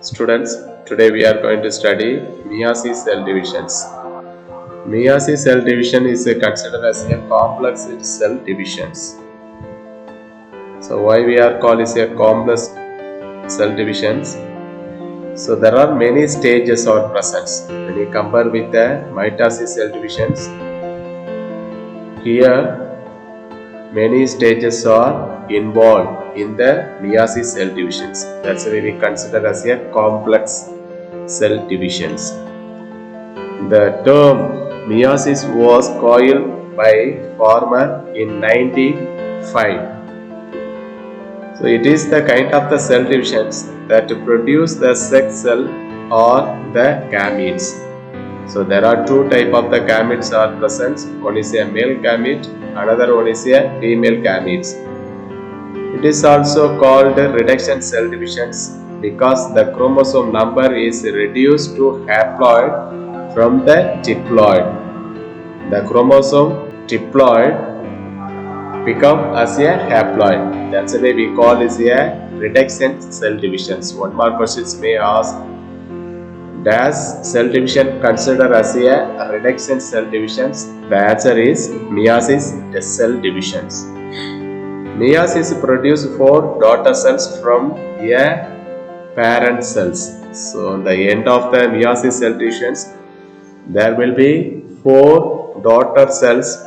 Students, today we are going to study meiosis cell divisions. Meiosis cell division is considered as a complex cell divisions. So why we are called as a complex cell divisions? So there are many stages or presence. When you compare with the mitosis cell divisions, here many stages are involved in the meiosis cell divisions. That's why we consider as a complex cell divisions. The term meiosis was coined by Farmer in 1905. So it is the kind of the cell divisions that produce the sex cell or the gametes. So there are two type of the gametes are present. One is a male gamete, another one is a female gametes. It is also called reduction cell divisions because the chromosome number is reduced to haploid from the diploid. The chromosome diploid become as a haploid. That's why we call it a reduction cell divisions. One more questions may ask, does cell division consider as a reduction cell divisions? The answer is meiosis cell divisions. Meiosis produce 4 daughter cells from a parent cells. So on the end of the meiosis cell divisions, there will be 4 daughter cells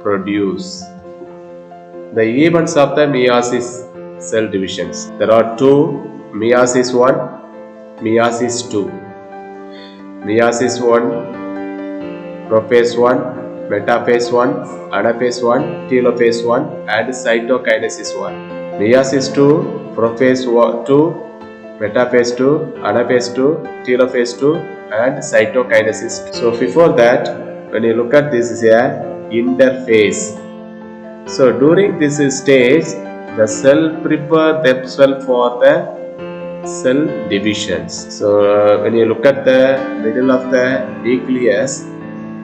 produced. The events of the meiosis cell divisions. There are 2, meiosis 1, meiosis 2. Meiosis 1, prophase 1, metaphase 1, anaphase 1, telophase 1 and cytokinesis 1. Meiosis 2, prophase 2, metaphase 2, anaphase 2, telophase 2 and cytokinesis 2. So before that, when you look at this is a interphase. So during this stage, the cell prepare themselves for the cell divisions. So when you look at the middle of the nucleus,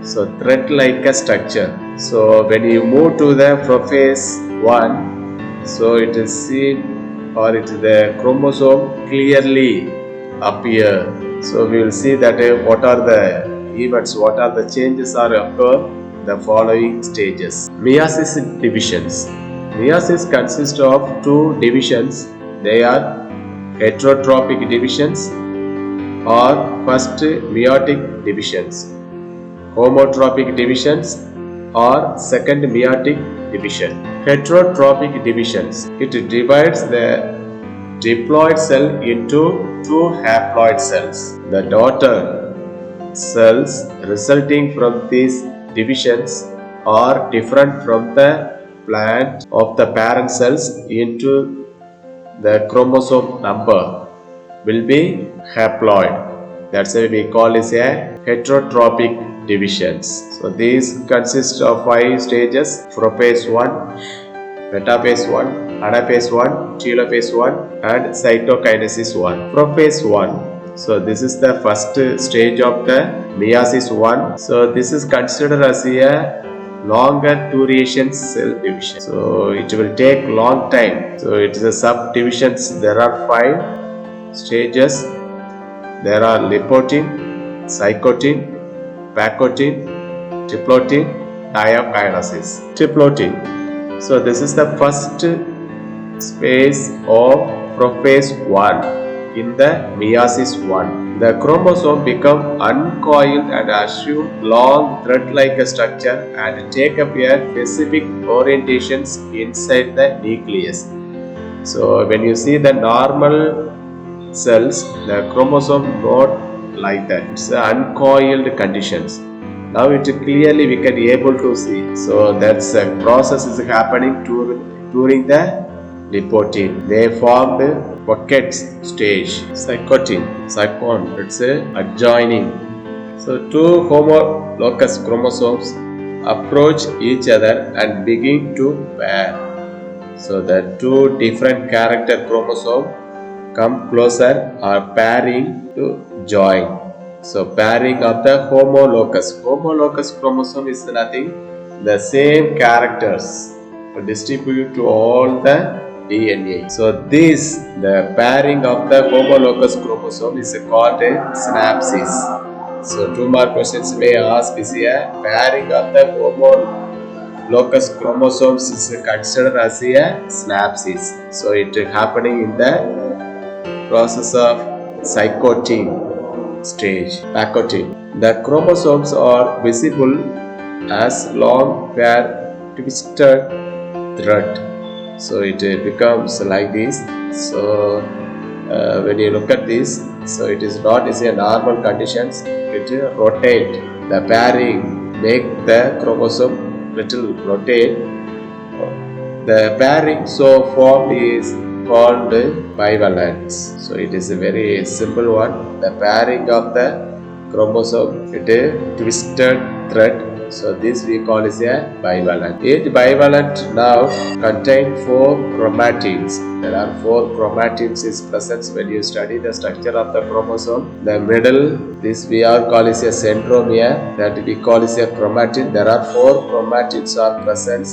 so thread-like a structure. So when you move to the prophase 1, so it is seen or it is the chromosome clearly appear. So we will see that what are the events, what are the changes are occur the following stages. Meiosis divisions. Meiosis consists of 2 divisions. They are heterotrophic divisions or first meiotic divisions, homotrophic divisions or second meiotic division. Heterotrophic divisions. It divides the diploid cell into 2 haploid cells. The daughter cells resulting from these divisions are different from the plant of the parent cells into the chromosome number will be haploid. That's why we call it a heterotrophic divisions. So these consist of 5 stages: prophase 1, metaphase 1, anaphase 1, telophase 1 and cytokinesis 1. Prophase 1. So this is the first stage of the meiosis 1. So this is considered as a longer duration cell division. So it will take long time. So it is a subdivisions. There are 5 stages. There are lipotin, cycotin, pacotin, triplotin, diakinesis. Triplotin. So this is the first phase of prophase 1 in the meiosis 1. The chromosome become uncoiled and assume long thread-like structure and take up a specific orientations inside the nucleus. So when you see the normal cells, the chromosome not like that. It's uncoiled conditions. Now it clearly we can able to see. So that's a process is happening during the lipotin. They formed pocket stage. Cycotin, it's adjoining. So 2 homologous chromosomes approach each other and begin to pair. So the 2 different character chromosomes come closer or pairing to join. So pairing of the homologous. Homologous chromosome is nothing. The same characters distribute to all the DNA. So the pairing of the homologous chromosome is called a synapsis. So 2 more questions may ask is a pairing of the homologous chromosomes is considered as a synapsis. So it is happening in the process of cycotine stage. Pacotine. The chromosomes are visible as long pair twisted thread. So it becomes like this. So when you look at this, so it is not is a normal conditions. It rotate. The pairing make the chromosome little rotate. The pairing so formed is called bivalence. So it is a very simple one. The pairing of the chromosome, it is twisted thread. So this we call is a bivalent. Each bivalent now contain 4 chromatins. There are 4 chromatins is present when you study the structure of the chromosome. The middle, this we are call is a centromere, that we call is a chromatin. There are 4 chromatins are present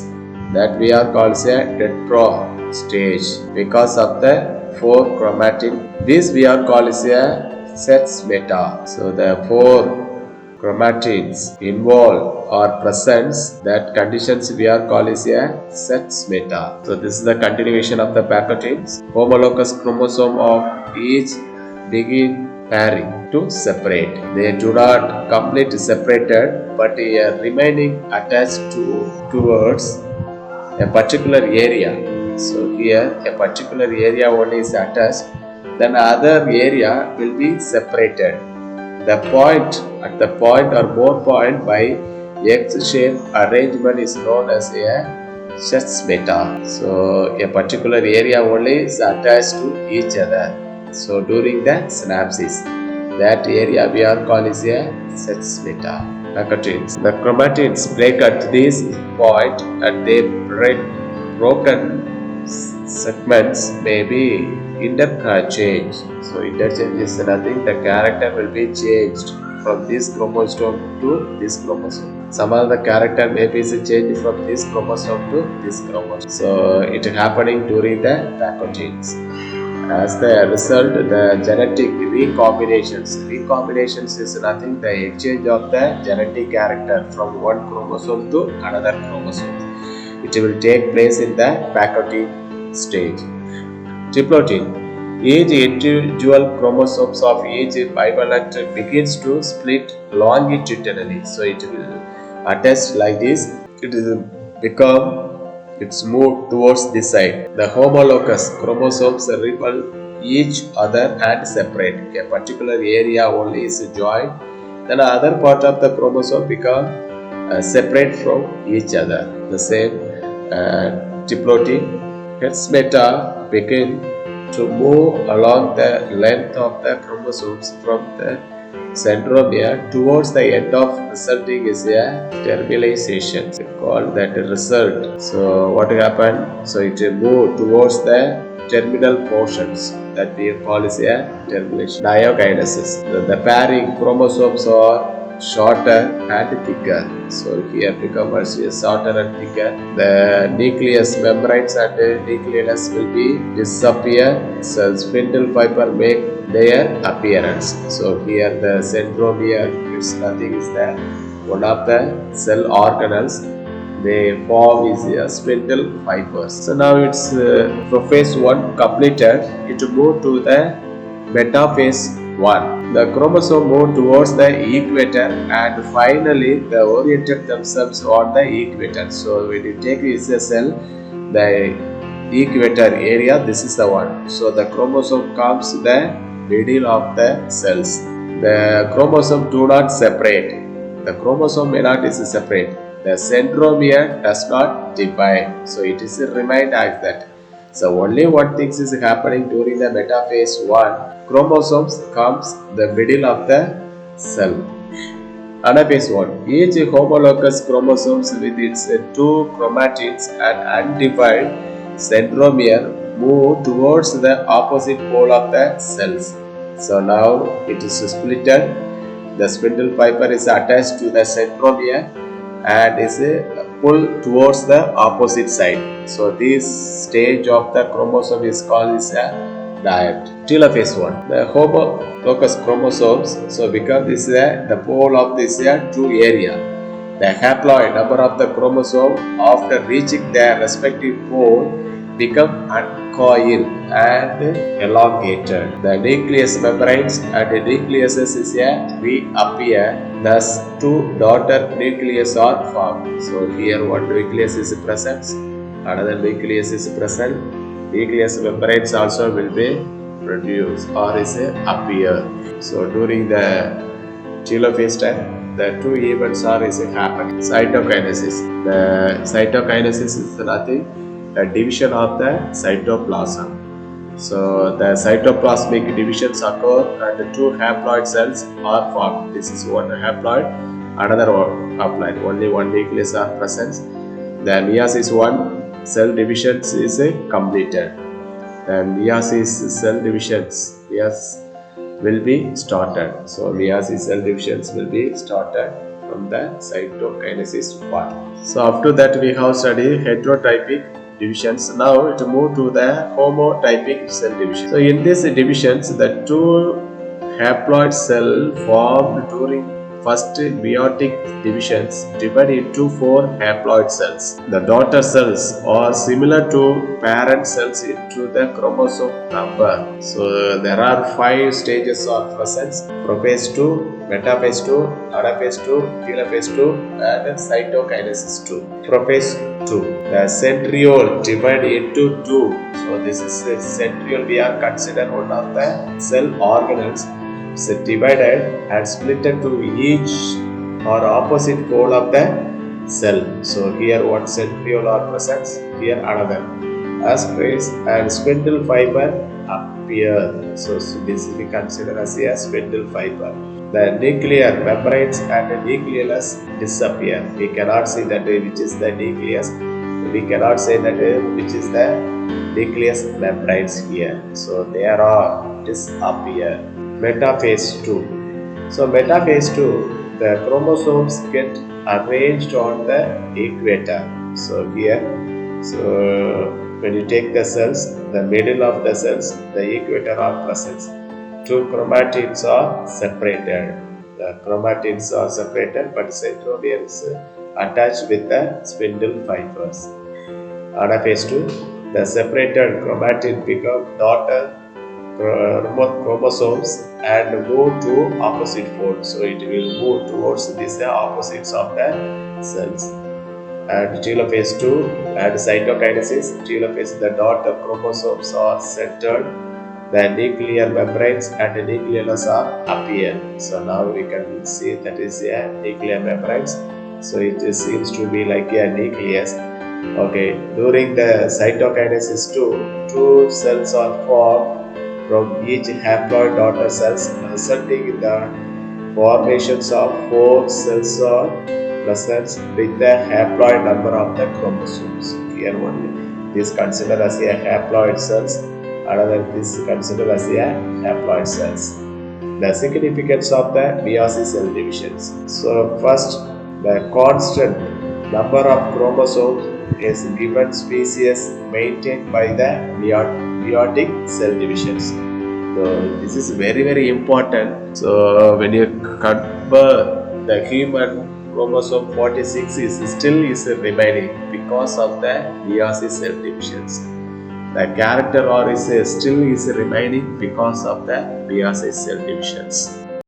that we are called as a tetro stage because of the 4 chromatin. This we are called as a sets meta. So the 4 chromatins involved or present, that conditions we are called as a sets meta. So this is the continuation of the pacotins. Homologous chromosome of each begin pairing to separate. They do not completely separated, but they are remaining attached towards a particular area. So here a particular area only is attached, then other area will be separated. The point at the point or more point by X-shaped arrangement is known as a sets meta. So a particular area only is attached to each other. So during the synapsis, that area we are calling is a sets meta. Pacotins. The chromatins break at this point and they break broken segments may be interchange. So interchange is nothing, the character will be changed from this chromosome to this chromosome. Some of the character may be changed from this chromosome to this chromosome. So it is happening during the pacotins. As the result, the genetic recombinations is nothing, the exchange of the genetic character from one chromosome to another chromosome. It will take place in the pacotine stage. Triploidy. Each individual chromosomes of each bivalent begins to split longitudinally. So it will attach like this. It's moved towards this side. The homologous chromosomes repel each other and separate. A particular area only is joined. Then other part of the chromosome become separate from each other. The same diploid heads meta begin to move along the length of the chromosomes from the centromere towards the end of resulting is a terminalization. We call that a result. So what happened? So it move towards the terminal portions that we call is a termination. Diogenesis. The pairing chromosomes are shorter and thicker. So here becomes shorter and thicker. The nucleus membranes and nucleolus will be disappear. So spindle fiber make their appearance. So here the centromere, it's nothing is there. One of the cell organelles they form is a spindle fibers. So now it's phase 1 completed. It moved to the metaphase 1. The chromosome moved towards the equator and finally they oriented themselves on the equator. So when you take a cell, the equator area, this is the one. So the chromosome comes to the middle of the cells. The chromosome do not separate. The chromosome may not is separate. The centromere does not divide. So it is remained as that. So only one thing is happening during the metaphase 1. Chromosomes comes the middle of the cell. Anaphase 1. Each homologous chromosomes with its 2 chromatins and undivided centromere move towards the opposite pole of the cells. So now it is splitted. The spindle fiber is attached to the centromere and is pull towards the opposite side. So this stage of the chromosome is called as a diet. Telophase 1. The homologous chromosomes, so because this is the pole of this two area. The haploid number of the chromosome after reaching their respective pole become uncoiled and elongated. The nucleus membranes and the nucleuses is reappear. Thus, two daughter nucleus are formed. So here one nucleus is present, another nucleus is present. Nucleus membranes also will be produced or is appear. So during the telophase time, the two events are happening. Cytokinesis. The cytokinesis is nothing. The division of the cytoplasm. So the cytoplasmic divisions occur and the two haploid cells are formed. This is one haploid, another haploid. Only one nucleus are present. The meiosis 1 cell divisions is completed. The meiosis cell divisions will be started. So meiosis cell divisions will be started from the cytokinesis part. So after that we have studied heterotypic divisions. Now to move to the homotypic cell division. So in these divisions, the two haploid cell formed during first meiotic divisions divide into four haploid cells. The daughter cells are similar to parent cells into the chromosome number. So there are 5 stages of presence: prophase 2, metaphase 2, anaphase 2, telophase 2, and cytokinesis 2. Prophase 2. The centriole divide into 2. So this is the centriole. We are considered one of the cell organelles. So divided and split into each or opposite pole of the cell. So here one centriole are present, here another. As trace and spindle fiber appear. So this we consider as a spindle fiber. The nuclear membranes and the nucleolus disappear. We cannot see that which is the nucleus. We cannot say that which is the nucleus membranes here. So they are all disappear. Metaphase 2. So metaphase 2, the chromosomes get arranged on the equator. So here, when you take the cells, the middle of the cells, the equator are present. Two chromatids are separated. The chromatids are separated, but centromere is attached with the spindle fibers. Anaphase 2, the separated chromatid become daughter chromosomes and move to opposite folds. So it will move towards these opposites of the cells. And telophase 2 and cytokinesis. Telophase, the daughter chromosomes are centered. The nuclear membranes and the nucleolus are appear. So now we can see that is a nuclear membranes. So it seems to be like a nucleus. Okay, during the cytokinesis 2 cells are formed from each haploid daughter cells, resulting in the formations of 4 cells are present with the haploid number of the chromosomes. Here one is considered as a haploid cells, another is considered as a haploid cells. The significance of the meiosis cell divisions. So first, the constant number of chromosomes is given species maintained by the meiotic cell divisions. So this is very important. So when you compare the human chromosome 46 is remaining because of the meiosis cell divisions. The character or is still remaining because of the meiosis cell divisions.